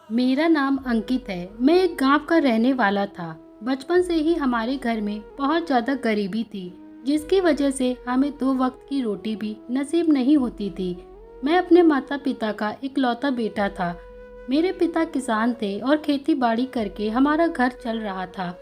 मेरा नाम अंकित है। मैं एक गांव का रहने वाला था। बचपन से ही हमारे घर में बहुत ज़्यादा गरीबी थी, जिसकी वजह से हमें 2 वक्त की रोटी भी नसीब नहीं होती थी। मैं अपने माता पिता का इकलौता बेटा था। मेरे पिता किसान थे और खेती बाड़ी करके हमारा घर चल रहा था।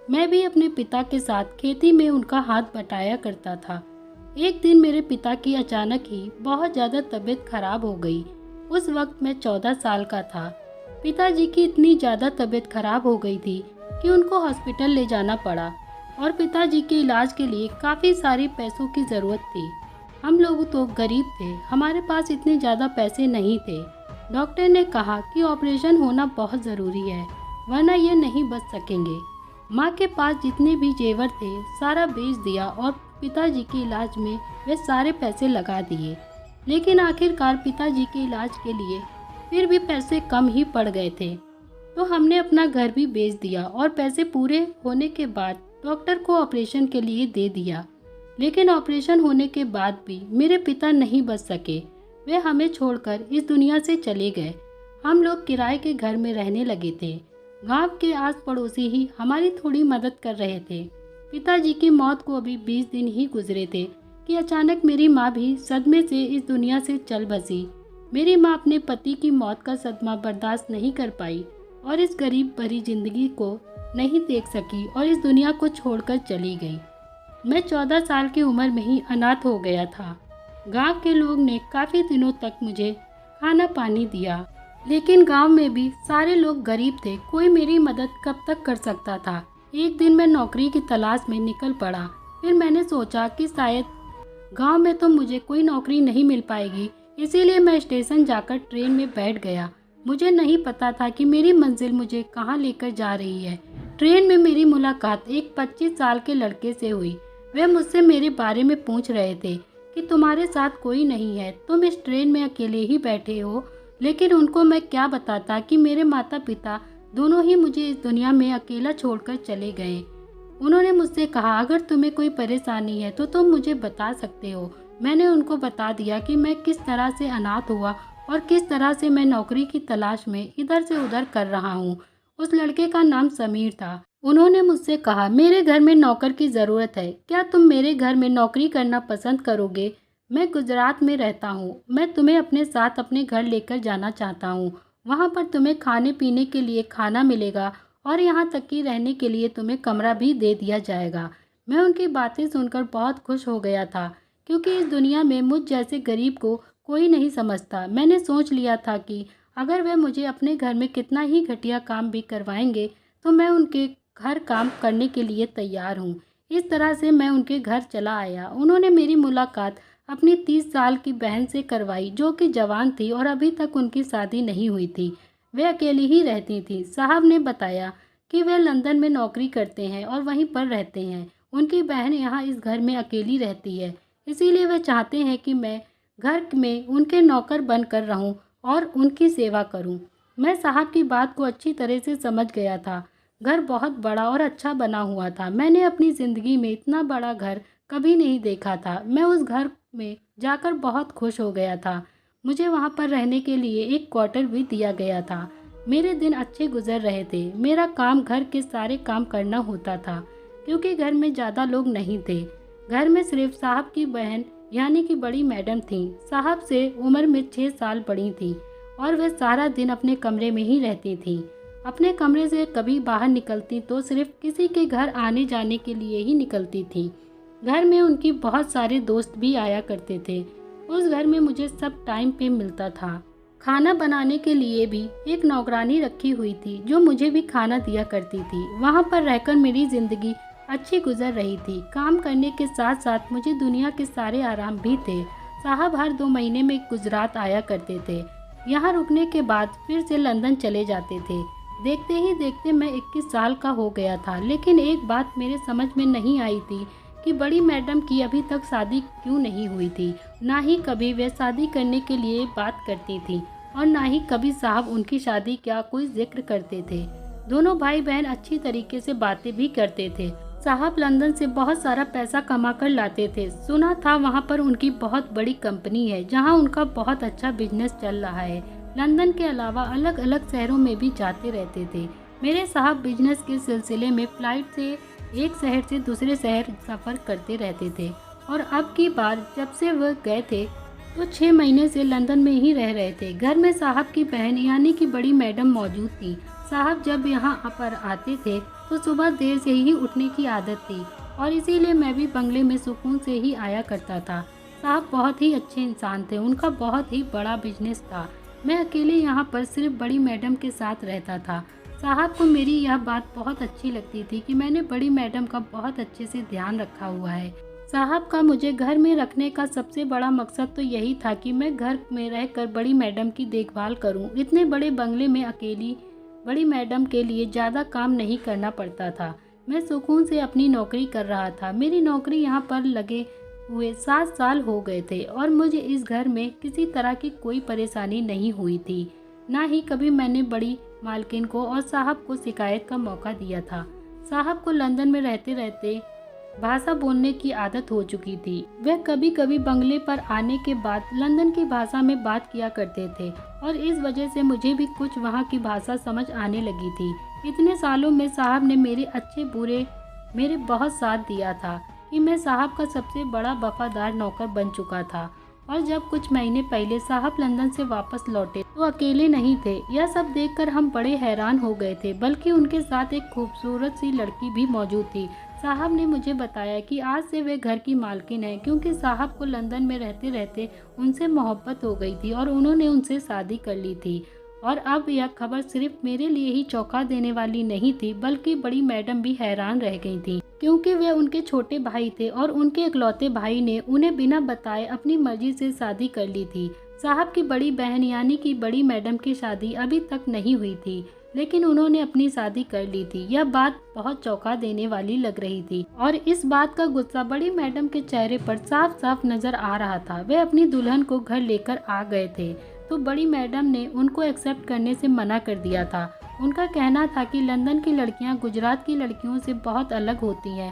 मैं भी अपने पिता के साथ खेती में उनका हाथ बटाया करता था। एक दिन मेरे पिता की अचानक ही बहुत ज़्यादा तबीयत खराब हो गई। उस वक्त मैं 14 साल का था। पिताजी की इतनी ज़्यादा तबीयत खराब हो गई थी कि उनको हॉस्पिटल ले जाना पड़ा और पिताजी के इलाज के लिए काफ़ी सारी पैसों की ज़रूरत थी। हम लोग तो गरीब थे, हमारे पास इतने ज़्यादा पैसे नहीं थे। डॉक्टर ने कहा कि ऑपरेशन होना बहुत ज़रूरी है, वरना ये नहीं बच सकेंगे। माँ के पास जितने भी जेवर थे सारा बेच दिया और पिताजी के इलाज में वे सारे पैसे लगा दिए। लेकिन आखिरकार पिताजी के इलाज के लिए फिर भी पैसे कम ही पड़ गए थे, तो हमने अपना घर भी बेच दिया और पैसे पूरे होने के बाद डॉक्टर को ऑपरेशन के लिए दे दिया। लेकिन ऑपरेशन होने के बाद भी मेरे पिता नहीं बच सके। वे हमें छोड़कर इस दुनिया से चले गए। हम लोग किराए के घर में रहने लगे थे। गांव के आस पड़ोसी ही हमारी थोड़ी मदद कर रहे थे। पिताजी की मौत को अभी 20 दिन ही गुजरे थे कि अचानक मेरी माँ भी सदमे से इस दुनिया से चल बसी। मेरी माँ अपने पति की मौत का सदमा बर्दाश्त नहीं कर पाई और इस गरीब भरी जिंदगी को नहीं देख सकी और इस दुनिया को छोड़कर चली गई। मैं 14 साल की उम्र में ही अनाथ हो गया था। गांव के लोग ने काफ़ी दिनों तक मुझे खाना पानी दिया, लेकिन गांव में भी सारे लोग गरीब थे, कोई मेरी मदद कब तक कर सकता था। एक दिन मैं नौकरी की तलाश में निकल पड़ा। फिर मैंने सोचा कि शायद गांव में तो मुझे कोई नौकरी नहीं मिल पाएगी, इसीलिए मैं स्टेशन जाकर ट्रेन में बैठ गया। मुझे नहीं पता था कि मेरी मंजिल मुझे कहाँ लेकर जा रही है। ट्रेन में मेरी मुलाकात एक 25 साल के लड़के से हुई। वे मुझसे मेरे बारे में पूछ रहे थे कि तुम्हारे साथ कोई नहीं है, तुम इस ट्रेन में अकेले ही बैठे हो। लेकिन उनको मैं क्या बताता कि मेरे माता पिता दोनों ही मुझे इस दुनिया में अकेला छोड़कर चले गए। उन्होंने मुझसे कहा, अगर तुम्हें कोई परेशानी है तो तुम मुझे बता सकते हो। मैंने उनको बता दिया कि मैं किस तरह से अनाथ हुआ और किस तरह से मैं नौकरी की तलाश में इधर से उधर कर रहा हूँ। उस लड़के का नाम समीर था। उन्होंने मुझसे कहा, मेरे घर में नौकर की ज़रूरत है, क्या तुम मेरे घर में नौकरी करना पसंद करोगे? मैं गुजरात में रहता हूँ, मैं तुम्हें अपने साथ अपने घर लेकर जाना चाहता हूँ। वहाँ पर तुम्हें खाने पीने के लिए खाना मिलेगा और यहाँ तक कि रहने के लिए तुम्हें कमरा भी दे दिया जाएगा। मैं उनकी बातें सुनकर बहुत खुश हो गया था, क्योंकि इस दुनिया में मुझ जैसे गरीब को कोई नहीं समझता। मैंने सोच लिया था कि अगर वे मुझे अपने घर में कितना ही घटिया काम भी करवाएंगे तो मैं उनके घर काम करने के लिए तैयार हूँ। इस तरह से मैं उनके घर चला आया। उन्होंने मेरी मुलाकात अपनी 30 साल की बहन से करवाई, जो कि जवान थी और अभी तक उनकी शादी नहीं हुई थी। वे अकेली ही रहती थी। साहब ने बताया कि वे लंदन में नौकरी करते हैं और वहीं पर रहते हैं। उनकी बहन यहाँ इस घर में अकेली रहती है, इसीलिए वे चाहते हैं कि मैं घर में उनके नौकर बनकर रहूं और उनकी सेवा करूं। मैं साहब की बात को अच्छी तरह से समझ गया था। घर बहुत बड़ा और अच्छा बना हुआ था। मैंने अपनी ज़िंदगी में इतना बड़ा घर कभी नहीं देखा था। मैं उस घर में जाकर बहुत खुश हो गया था। मुझे वहाँ पर रहने के लिए एक क्वार्टर भी दिया गया था। मेरे दिन अच्छे गुजर रहे थे। मेरा काम घर के सारे काम करना होता था, क्योंकि घर में ज़्यादा लोग नहीं थे। घर में सिर्फ साहब की बहन यानी कि बड़ी मैडम थी। साहब से उम्र में 6 साल बड़ी थी और वह सारा दिन अपने कमरे में ही रहती थी। अपने कमरे से कभी बाहर निकलती तो सिर्फ किसी के घर आने जाने के लिए ही निकलती थी। घर में उनकी बहुत सारे दोस्त भी आया करते थे। उस घर में मुझे सब टाइम पे मिलता था। खाना बनाने के लिए भी एक नौकरानी रखी हुई थी, जो मुझे भी खाना दिया करती थी। वहाँ पर रहकर मेरी ज़िंदगी अच्छी गुजर रही थी। काम करने के साथ साथ मुझे दुनिया के सारे आराम भी थे। साहब हर 2 महीने में गुजरात आया करते थे। यहाँ रुकने के बाद फिर से लंदन चले जाते थे। देखते ही देखते मैं 21 साल का हो गया था। लेकिन एक बात मेरे समझ में नहीं आई थी कि बड़ी मैडम की अभी तक शादी क्यों नहीं हुई थी। ना ही कभी वे शादी करने के लिए बात करती थी और ना ही कभी साहब उनकी शादी का कोई जिक्र करते थे। दोनों भाई बहन अच्छी तरीके से बातें भी करते थे। साहब लंदन से बहुत सारा पैसा कमा कर लाते थे। सुना था वहाँ पर उनकी बहुत बड़ी कंपनी है, जहाँ उनका बहुत अच्छा बिजनेस चल रहा है। लंदन के अलावा अलग अलग शहरों में भी जाते रहते थे। मेरे साहब बिजनेस के सिलसिले में फ़्लाइट से एक शहर से दूसरे शहर सफ़र करते रहते थे और अब की बार जब से वह गए थे तो 6 महीने से लंदन में ही रह रहे थे। घर में साहब की बहन यानी कि बड़ी मैडम मौजूद थी। साहब जब यहाँ पर आते थे तो सुबह देर से ही उठने की आदत थी और इसीलिए मैं भी बंगले में सुकून से ही आया करता था। साहब बहुत ही अच्छे इंसान थे, उनका बहुत ही बड़ा बिजनेस था। मैं अकेले यहाँ पर सिर्फ बड़ी मैडम के साथ रहता था। साहब को मेरी यह बात बहुत अच्छी लगती थी कि मैंने बड़ी मैडम का बहुत अच्छे से ध्यान रखा हुआ है। साहब का मुझे घर में रखने का सबसे बड़ा मकसद तो यही था कि मैं घर में रहकर बड़ी मैडम की देखभाल करूं। इतने बड़े बंगले में अकेली बड़ी मैडम के लिए ज़्यादा काम नहीं करना पड़ता था। मैं सुकून से अपनी नौकरी कर रहा था। मेरी नौकरी यहाँ पर लगे हुए 7 साल हो गए थे और मुझे इस घर में किसी तरह की कोई परेशानी नहीं हुई थी। ना ही कभी मैंने बड़ी मालकिन को और साहब को शिकायत का मौका दिया था। साहब को लंदन में रहते रहते भाषा बोलने की आदत हो चुकी थी। वह कभी कभी बंगले पर आने के बाद लंदन की भाषा में बात किया करते थे और इस वजह से मुझे भी कुछ वहाँ की भाषा समझ आने लगी थी। इतने सालों में साहब ने मेरे अच्छे बुरे मेरे बहुत साथ दिया था कि मैं साहब का सबसे बड़ा वफादार नौकर बन चुका था। और जब कुछ महीने पहले साहब लंदन से वापस लौटे तो अकेले नहीं थे। यह सब देखकर हम बड़े हैरान हो गए थे, बल्कि उनके साथ एक खूबसूरत सी लड़की भी मौजूद थी। साहब ने मुझे बताया कि आज से वे घर की मालकिन है, क्योंकि साहब को लंदन में रहते रहते उनसे मोहब्बत हो गई थी और उन्होंने उनसे शादी कर ली थी। और अब यह खबर सिर्फ मेरे लिए ही चौंका देने वाली नहीं थी, बल्कि बड़ी मैडम भी हैरान रह गई थी, क्योंकि वे उनके छोटे भाई थे और उनके इकलौते भाई ने उन्हें बिना बताए अपनी मर्जी से शादी कर ली थी। साहब की बड़ी बहन यानी कि बड़ी मैडम की शादी अभी तक नहीं हुई थी, लेकिन उन्होंने अपनी शादी कर ली थी। यह बात बहुत चौंका देने वाली लग रही थी और इस बात का गुस्सा बड़ी मैडम के चेहरे पर साफ साफ नजर आ रहा था। वे अपनी दुल्हन को घर लेकर आ गए थे तो बड़ी मैडम ने उनको एक्सेप्ट करने से मना कर दिया था। उनका कहना था कि लंदन की लड़कियां गुजरात की लड़कियों से बहुत अलग होती हैं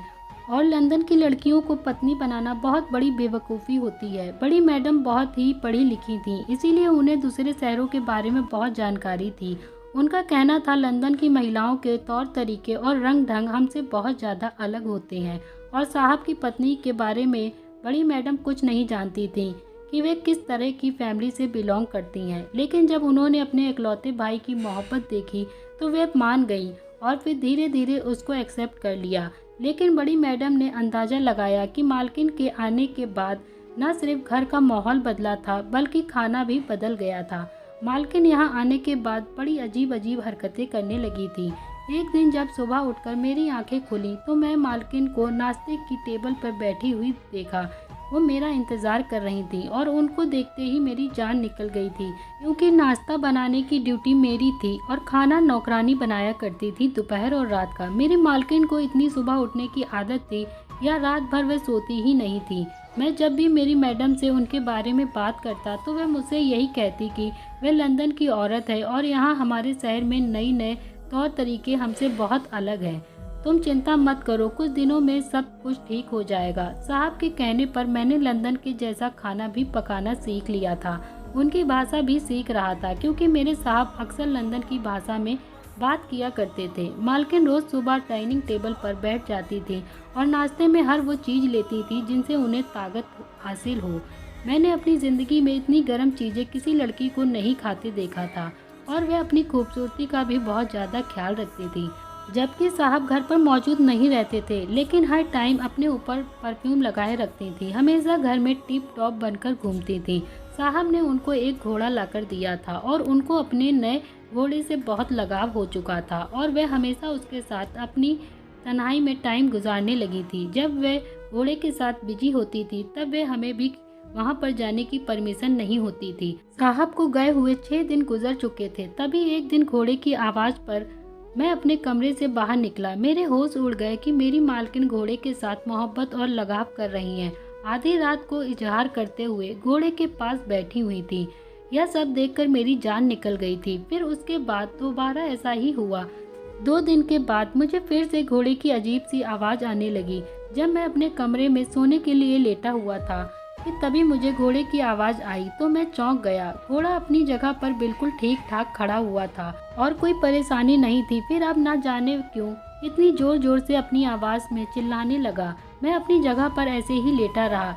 और लंदन की लड़कियों को पत्नी बनाना बहुत बड़ी बेवकूफ़ी होती है। बड़ी मैडम बहुत ही पढ़ी लिखी थीं, इसीलिए उन्हें दूसरे शहरों के बारे में बहुत जानकारी थी। उनका कहना था लंदन की महिलाओं के तौर तरीके और रंग ढंग हमसे बहुत ज़्यादा अलग होते हैं और साहब की पत्नी के बारे में बड़ी मैडम कुछ नहीं जानती थी कि वे किस तरह की फैमिली से बिलोंग करती हैं। लेकिन जब उन्होंने अपने इकलौते भाई की मोहब्बत देखी तो वे मान गईं और फिर धीरे धीरे उसको एक्सेप्ट कर लिया। लेकिन बड़ी मैडम ने अंदाज़ा लगाया कि मालकिन के आने के बाद न सिर्फ घर का माहौल बदला था, बल्कि खाना भी बदल गया था। मालकिन यहाँ आने के बाद बड़ी अजीब अजीब हरकतें करने लगी थी। एक दिन जब सुबह उठकर मेरी आंखें खुली तो मैं मालकिन को नाश्ते की टेबल पर बैठी हुई देखा। वो मेरा इंतज़ार कर रही थी और उनको देखते ही मेरी जान निकल गई थी, क्योंकि नाश्ता बनाने की ड्यूटी मेरी थी और खाना नौकरानी बनाया करती थी दोपहर और रात का। मेरी मालकिन को इतनी सुबह उठने की आदत थी या रात भर वह सोती ही नहीं थी। मैं जब भी मेरी मैडम से उनके बारे में बात करता तो वह मुझसे यही कहती कि वह लंदन की औरत है और यहाँ हमारे शहर में नए नए तौर तरीके हमसे बहुत अलग हैं। तुम चिंता मत करो, कुछ दिनों में सब कुछ ठीक हो जाएगा। साहब के कहने पर मैंने लंदन के जैसा खाना भी पकाना सीख लिया था। उनकी भाषा भी सीख रहा था, क्योंकि मेरे साहब अक्सर लंदन की भाषा में बात किया करते थे। मालकिन रोज़ सुबह डाइनिंग टेबल पर बैठ जाती थी और नाश्ते में हर वो चीज़ लेती थी जिनसे उन्हें ताकत हासिल हो। मैंने अपनी ज़िंदगी में इतनी गर्म चीज़ें किसी लड़की को नहीं खाते देखा था और वह अपनी खूबसूरती का भी बहुत ज़्यादा ख्याल रखती थी। जबकि साहब घर पर मौजूद नहीं रहते थे, लेकिन हर टाइम अपने ऊपर परफ्यूम लगाए रखती थी, हमेशा घर में टिप टॉप बनकर घूमती थी। साहब ने उनको एक घोड़ा लाकर दिया था और उनको अपने नए घोड़े से बहुत लगाव हो चुका था और वह हमेशा उसके साथ अपनी तन्हाई में टाइम गुजारने लगी थी। जब वह घोड़े के साथ बिजी होती थी तब वह हमें भी वहाँ पर जाने की परमिशन नहीं होती थी। साहब को गए हुए 6 दिन गुजर चुके थे। तभी एक दिन घोड़े की आवाज़ पर मैं अपने कमरे से बाहर निकला। मेरे होश उड़ गए कि मेरी मालकिन घोड़े के साथ मोहब्बत और लगाव कर रही हैं। आधी रात को इजहार करते हुए घोड़े के पास बैठी हुई थी। यह सब देखकर मेरी जान निकल गई थी। फिर उसके बाद दोबारा ऐसा ही हुआ। 2 दिन के बाद मुझे फिर से घोड़े की अजीब सी आवाज़ आने लगी। जब मैं अपने कमरे में सोने के लिए लेटा हुआ था कि तभी मुझे घोड़े की आवाज़ आई तो मैं चौंक गया। घोड़ा अपनी जगह पर बिल्कुल ठीक ठाक खड़ा हुआ था और कोई परेशानी नहीं थी। फिर अब ना जाने क्यों इतनी जोर जोर से अपनी आवाज़ में चिल्लाने लगा। मैं अपनी जगह पर ऐसे ही लेटा रहा,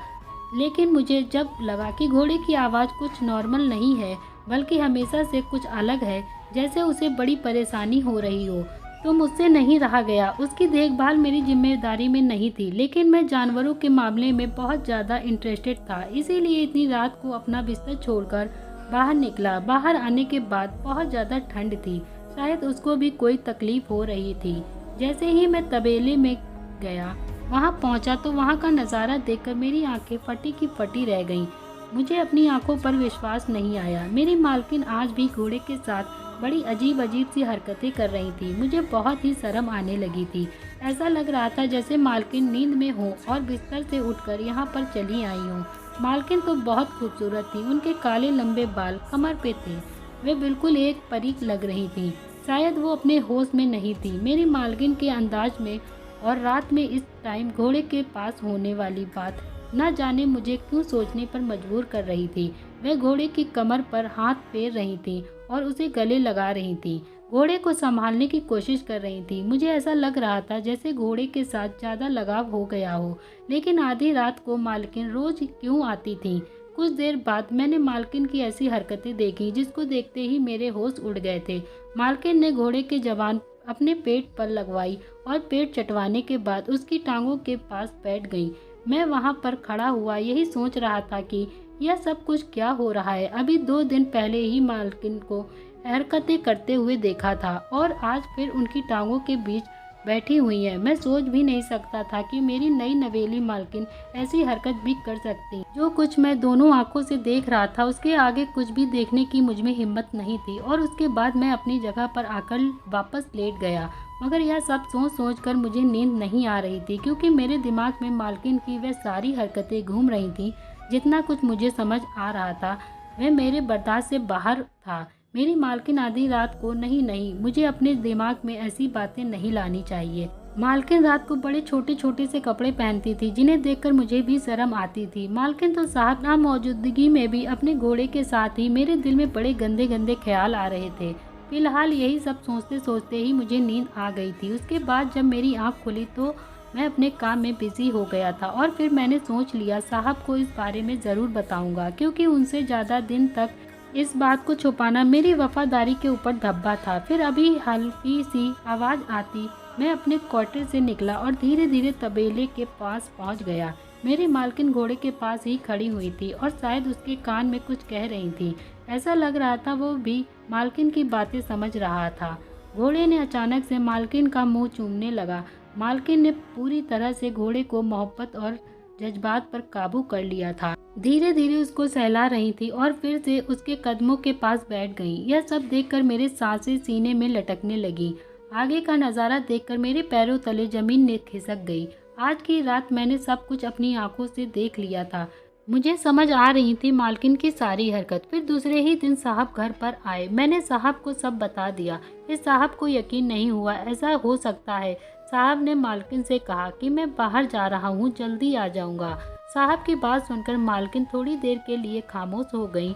लेकिन मुझे जब लगा कि घोड़े की आवाज़ कुछ नॉर्मल नहीं है बल्कि हमेशा से कुछ अलग है, जैसे उसे बड़ी परेशानी हो रही हो, तो मुझसे नहीं रहा गया। उसकी देखभाल मेरी जिम्मेदारी में नहीं थी, लेकिन मैं जानवरों के मामले में बहुत ज़्यादा इंटरेस्टेड था, इसीलिए इतनी रात को अपना बिस्तर छोड़कर बाहर निकला। बाहर आने के बाद बहुत ज़्यादा ठंड थी, शायद उसको भी कोई तकलीफ हो रही थी। जैसे ही मैं तबेले में गया, वहाँ पहुँचा तो वहाँ का नज़ारा देखकर मेरी आंखें फटी की फटी रह गईं। मुझे अपनी आंखों पर विश्वास नहीं आया। मेरी मालकिन आज भी घोड़े के साथ बड़ी अजीब अजीब सी हरकतें कर रही थी। मुझे बहुत ही शर्म आने लगी थी। ऐसा लग रहा था जैसे मालकिन नींद में हो और बिस्तर से उठकर यहाँ पर चली आई हो। मालकिन तो बहुत खूबसूरत थी, उनके काले लंबे बाल कमर पे थे, वे बिल्कुल एक परी लग रही थी। शायद वो अपने होश में नहीं थी। मेरी मालकिन के अंदाज में और रात में इस टाइम घोड़े के पास होने वाली बात न जाने मुझे क्यों सोचने पर मजबूर कर रही थी। वह घोड़े की कमर पर हाथ फेर रही थी और उसे गले लगा रही थी, घोड़े को संभालने की कोशिश कर रही थी। मुझे ऐसा लग रहा था जैसे घोड़े के साथ ज़्यादा लगाव हो गया हो। लेकिन आधी रात को मालकिन रोज क्यों आती थी? कुछ देर बाद मैंने मालकिन की ऐसी हरकतें देखी जिसको देखते ही मेरे होश उड़ गए थे। मालकिन ने घोड़े के जवान अपने पेट पर लगवाई और पेट चटवाने के बाद उसकी टांगों के पास बैठ गई। मैं वहां पर खड़ा हुआ यही सोच रहा था कि यह सब कुछ क्या हो रहा है। अभी 2 दिन पहले ही मालकिन को हरकतें करते हुए देखा था और आज फिर उनकी टांगों के बीच बैठी हुई है। मैं सोच भी नहीं सकता था कि मेरी नई नवेली मालकिन ऐसी हरकत भी कर सकती। जो कुछ मैं दोनों आंखों से देख रहा था उसके आगे कुछ भी देखने की मुझमें हिम्मत नहीं थी और उसके बाद मैं अपनी जगह पर आकर वापस लेट गया। मगर यह सब सोच सोच कर मुझे नींद नहीं आ रही थी, क्योंकि मेरे दिमाग में मालकिन की वह सारी हरकतें घूम रही थी। जितना कुछ मुझे समझ आ रहा था वह मेरे बर्दाश्त से बाहर था। मेरी मालकिन आधी रात को नहीं, मुझे अपने दिमाग में ऐसी बातें नहीं लानी चाहिए। मालकिन रात को बड़े छोटे छोटे से कपड़े पहनती थी जिन्हें देखकर मुझे भी शर्म आती थी। मालकिन तो साहब ना मौजूदगी में भी अपने घोड़े के साथ ही मेरे दिल में बड़े गंदे गंदे ख्याल आ रहे थे। फिलहाल यही सब सोचते सोचते ही मुझे नींद आ गई थी। उसके बाद जब मेरी आँख खुली तो मैं अपने काम में बिजी हो गया था और फिर मैंने सोच लिया साहब को इस बारे में ज़रूर बताऊंगा, क्योंकि उनसे ज़्यादा दिन तक इस बात को छुपाना मेरी वफादारी के ऊपर धब्बा था। फिर अभी हल्की सी आवाज़ आती मैं अपने क्वार्टर से निकला और धीरे धीरे तबेले के पास पहुंच गया। मेरी मालकिन घोड़े के पास ही खड़ी हुई थी और शायद उसके कान में कुछ कह रही थी। ऐसा लग रहा था वो भी मालकिन की बातें समझ रहा था। घोड़े ने अचानक से मालकिन का मुंह चूमने लगा। मालकिन ने पूरी तरह से घोड़े को मोहब्बत और जज्बात पर काबू कर लिया था। धीरे धीरे उसको सहला रही थी और फिर से उसके कदमों के पास बैठ गई। यह सब देखकर मेरे सांसें सीने में लटकने लगी। आगे का नज़ारा देखकर मेरे पैरों तले जमीन ने खिसक गई। आज की रात मैंने सब कुछ अपनी आंखों से देख लिया था। मुझे समझ आ रही थी मालकिन की सारी हरकत। फिर दूसरे ही दिन साहब घर पर आए। मैंने साहब को सब बता दिया। फिर साहब को यकीन नहीं हुआ ऐसा हो सकता है। साहब ने मालकिन से कहा कि मैं बाहर जा रहा हूँ, जल्दी आ जाऊँगा। साहब की बात सुनकर मालकिन थोड़ी देर के लिए खामोश हो गई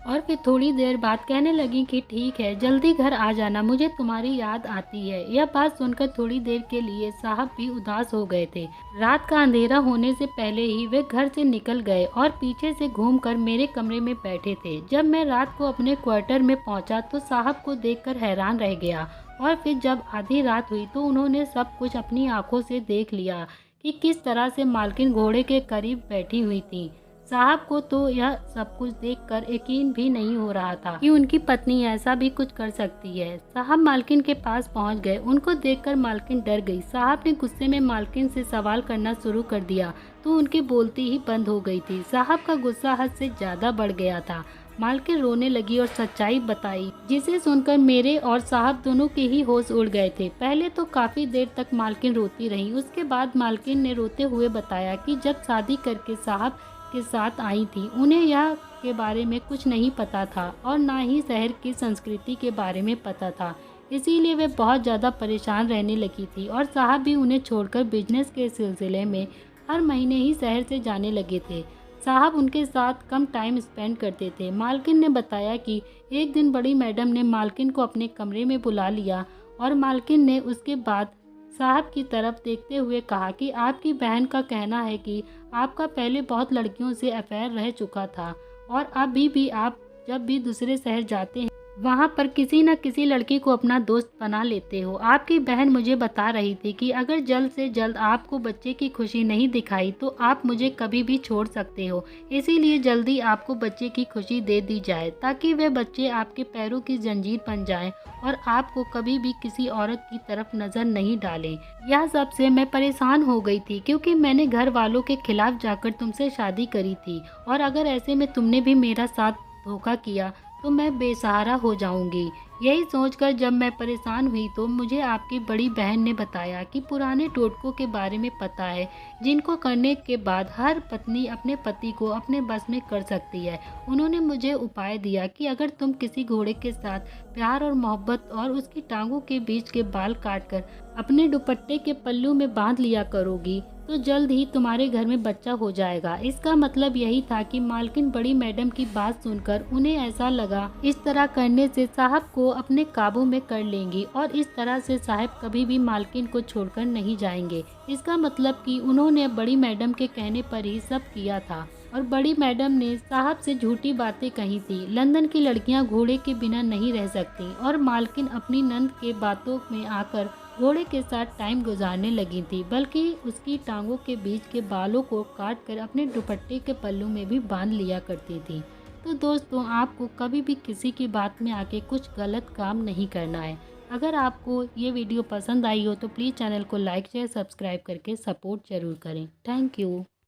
और फिर थोड़ी देर बाद कहने लगी कि ठीक है, जल्दी घर आ जाना, मुझे तुम्हारी याद आती है। यह बात सुनकर थोड़ी देर के लिए साहब भी उदास हो गए थे। रात का अंधेरा होने से पहले ही वे घर से निकल गए और पीछे से घूमकर मेरे कमरे में बैठे थे। जब मैं रात को अपने क्वार्टर में पहुंचा तो साहब को देखकर हैरान रह गया और फिर जब आधी रात हुई तो उन्होंने सब कुछ अपनी आंखों से देख लिया कि किस तरह से मालकिन घोड़े के करीब बैठी हुई थी। साहब को तो यह सब कुछ देखकर यकीन भी नहीं हो रहा था कि उनकी पत्नी ऐसा भी कुछ कर सकती है। साहब मालकिन के पास पहुंच गए। उनको देखकर मालकिन डर गई। साहब ने गुस्से में मालकिन से सवाल करना शुरू कर दिया तो उनकी बोलती ही बंद हो गई थी। साहब का गुस्सा हद से ज्यादा बढ़ गया था। मालकिन रोने लगी और सच्चाई बताई, जिसे सुनकर मेरे और साहब दोनों के ही होश उड़ गए थे। पहले तो काफी देर तक मालकिन रोती रही। उसके बाद मालकिन ने रोते हुए बताया कि जब शादी करके साहब के साथ आई थी उन्हें यह के बारे में कुछ नहीं पता था और ना ही शहर की संस्कृति के बारे में पता था, इसीलिए वे बहुत ज़्यादा परेशान रहने लगी थी और साहब भी उन्हें छोड़कर बिजनेस के सिलसिले में हर महीने ही शहर से जाने लगे थे। साहब उनके साथ कम टाइम स्पेंड करते थे। मालकिन ने बताया कि एक दिन बड़ी मैडम ने मालकिन को अपने कमरे में बुला लिया और मालकिन ने उसके बाद साहब की तरफ देखते हुए कहा कि आपकी बहन का कहना है कि आपका पहले बहुत लड़कियों से अफेयर रह चुका था और अभी भी आप जब भी दूसरे शहर जाते हैं वहाँ पर किसी न किसी लड़की को अपना दोस्त बना लेते हो। आपकी बहन मुझे बता रही थी कि अगर जल्द से जल्द आपको बच्चे की खुशी नहीं दिखाई तो आप मुझे कभी भी छोड़ सकते हो, इसीलिए जल्दी आपको बच्चे की खुशी दे दी जाए ताकि वह बच्चे आपके पैरों की जंजीर बन जाएं और आपको कभी भी किसी औरत की तरफ नज़र नहीं डालें। यह सब से मैं परेशान हो गई थी क्योंकि मैंने घर वालों के खिलाफ जाकर तुमसे शादी करी थी और अगर ऐसे में तुमने भी मेरा साथ धोखा किया तो मैं बेसहारा हो जाऊंगी। यही सोचकर जब मैं परेशान हुई तो मुझे आपकी बड़ी बहन ने बताया कि पुराने टोटकों के बारे में पता है जिनको करने के बाद हर पत्नी अपने पति को अपने बस में कर सकती है। उन्होंने मुझे उपाय दिया कि अगर तुम किसी घोड़े के साथ प्यार और मोहब्बत और उसकी टांगों के बीच के बाल काटकर अपने दुपट्टे के पल्लू में बांध लिया करोगी तो जल्द ही तुम्हारे घर में बच्चा हो जाएगा। इसका मतलब यही था कि मालकिन बड़ी मैडम की बात सुनकर उन्हें ऐसा लगा इस तरह करने से साहब को अपने काबू में कर लेंगी और इस तरह से साहब कभी भी मालकिन को छोड़कर नहीं जाएंगे। इसका मतलब कि उन्होंने बड़ी मैडम के कहने पर ही सब किया था और बड़ी मैडम ने साहब से झूठी बातें कही थी। लंदन की लड़कियां घोड़े के बिना नहीं रह सकती और मालकिन अपनी नंद के बातों में आकर घोड़े के साथ टाइम गुजारने लगी थी, बल्कि उसकी टांगों के बीच के बालों को काटकर अपने दुपट्टे के पल्लू में भी बांध लिया करती थी। तो दोस्तों, आपको कभी भी किसी की बात में आके कुछ गलत काम नहीं करना है। अगर आपको ये वीडियो पसंद आई हो तो प्लीज़ चैनल को लाइक शेयर सब्सक्राइब करके सपोर्ट जरूर करें। Thank you.